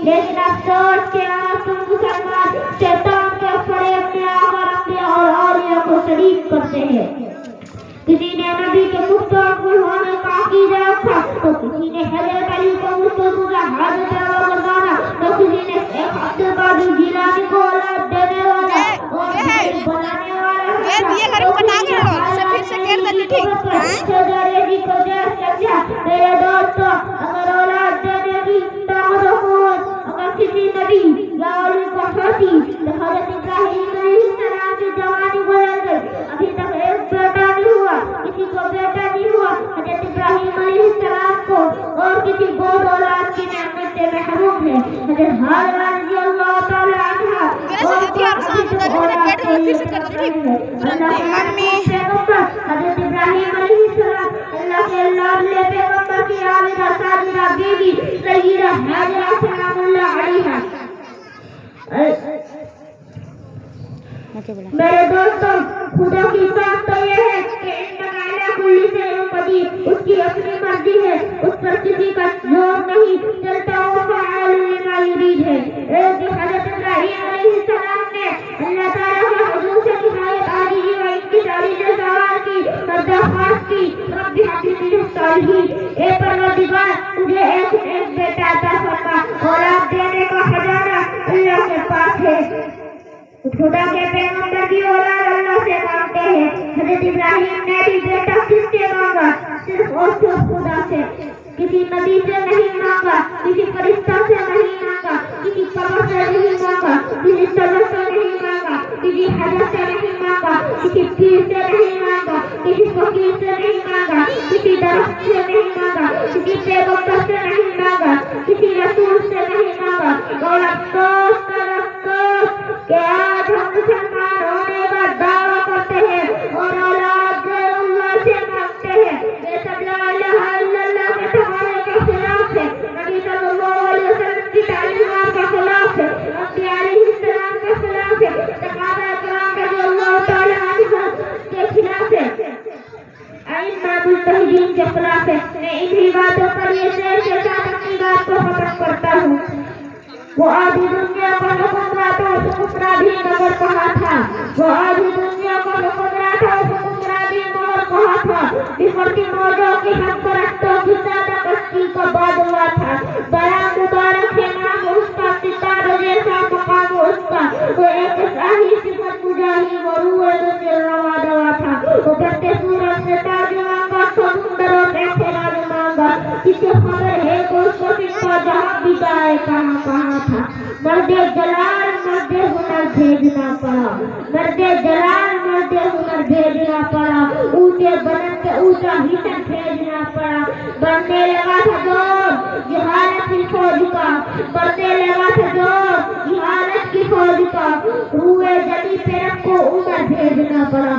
لیکن افسوس کہ آج تم مسلمان شیطان کے فریب میں آ کر اپنے اولیاء کو شریک کرتے ہیں۔ کسی نے نبی کے مستقبل ہونے کا عقیدہ رکھا تو کسی نے حضرت علی کو مستقبل حاضر گردانا تو کسی نے ایک عبد القادر جیلانی کو اولاد دینے والا اور کسی بنانے والا جی کو جیس سمجھا۔ میرے دوستو، اگر اولاد دینے کی طاقت و قوت اگر کسی نبی یا اولی کو ہوتی تو حضرت ابراہیم علیہ السلام کی جوانی گزر گئی، ابھی تک ایک بیٹا نہیں ہوا، کسی کو بیٹا نہیں ہوا۔ حضرت ابراہیم علیہ السلام کو اور کسی گود اولاد کی نعمت سے محروم ہے۔ حضرت حاجرہ رضی اللہ تعالی عنہا اور حضرت ابراہیم علیہ السلام اللہ کے لاڈلے پیغمبر کی عابدہ ساجدہ بیوی سیدہ حاجرہ سلام اللہ علیہا۔ میرے دوستوں، خدا کی بات تو یہ ہے کہ انما علی کل شیء قدیر، اس کی اپنی مرضی ہے، اس پر کسی کا زور نہیں چلتا، وہ فعال لما یرید ہے۔ ایک حضرت ابراہیم علیہ السلام نے اللہ تعالیٰ کے حضور سے نہایت عاجزی و انکساری سے سوال کی اور درخواست کی، رب ہب لی من الصالحین، اے پروردگار مجھے ایک بیٹا عطا فرما۔ اولاد دینے کا خزانہ اللہ کے پاس ہے، خدا کے پیغمبر بھی اولاد اللہ سے مانگتے ہیں۔ حضرت ابراہیم نے بھی بیٹا کس سے مانگا؟ صرف اور صرف خدا سے، کسی نبی سے نہیں مانگا، کسی فرشتہ سے نہیں مانگا، کسی قبر سے نہیں مانگا، کسی صدر سے نہیں مانگا، کسی حضرت سے نہیں مانگا، کسی پیر سے نہیں مانگا، کسی فقیر سے نہیں مانگا، کسی درخت سے نہیں مانگا، کسی پیغمبر سے نہیں مانگا، کسی رسول سے نہیں مانگا۔ اور افسوس کر افسوس کہ آج ہم مسلمان ہونے کا دعویٰ کرتے ہیں اور اولاد غیر اللہ سے مانگتے ہیں۔ یہ سب لا الہ الا اللہ کے تقاضے کے خلاف ہے، نبی صلی اللہ علیہ وسلم کی تعلیمات کے خلاف ہے، انبیاء علیہ السلام کے خلاف ہے، صحابہ کرام رضی اللہ تعالی عنہم کے خلاف ہے، ائمہ مجتہدین کے خلاف ہے۔ میں انہی باتوں پر یہ شعر کے ساتھ اپنی بات کو ختم کرتا ہوں۔ وہ آدھی دنیا کو حکمراں تھا، حکمراں بھی مگر کہا تھا، وہ آدھی دنیا کو حکمراں تھا، حکمراں بھی مگر کہا تھا، بکھرتی موجوں کی ہم پرستوں کی زیادہ کشتی کا بادلہ تھا۔ بڑا مبارک ہے نام اس کا، ستاروں جیسا مقام اس کا، وہ ایک شاہی صفت مجاہی و روح دل روا دوا تھا۔ وہ کرتے سورج سے تاج مانگا، سمندروں سے خراج مانگا، کسی خبر ہے کہ اس کو سکھا جہاں بھی جائے کہاں کہاں تھا۔ مرد جلال مرد ہنر بھیجنا پڑا، مرد جلال مرد ہنر بھیجنا پڑا، اونچے بدن کے اونچا حسن بھیجنا پڑا۔ بڑھنے لگا تھا زور جہالت کی فوج کا، بڑھنے لگا تھا زور جہالت کی فوج کا، روئے جلی پہ رب کو عمر بھیجنا پڑا۔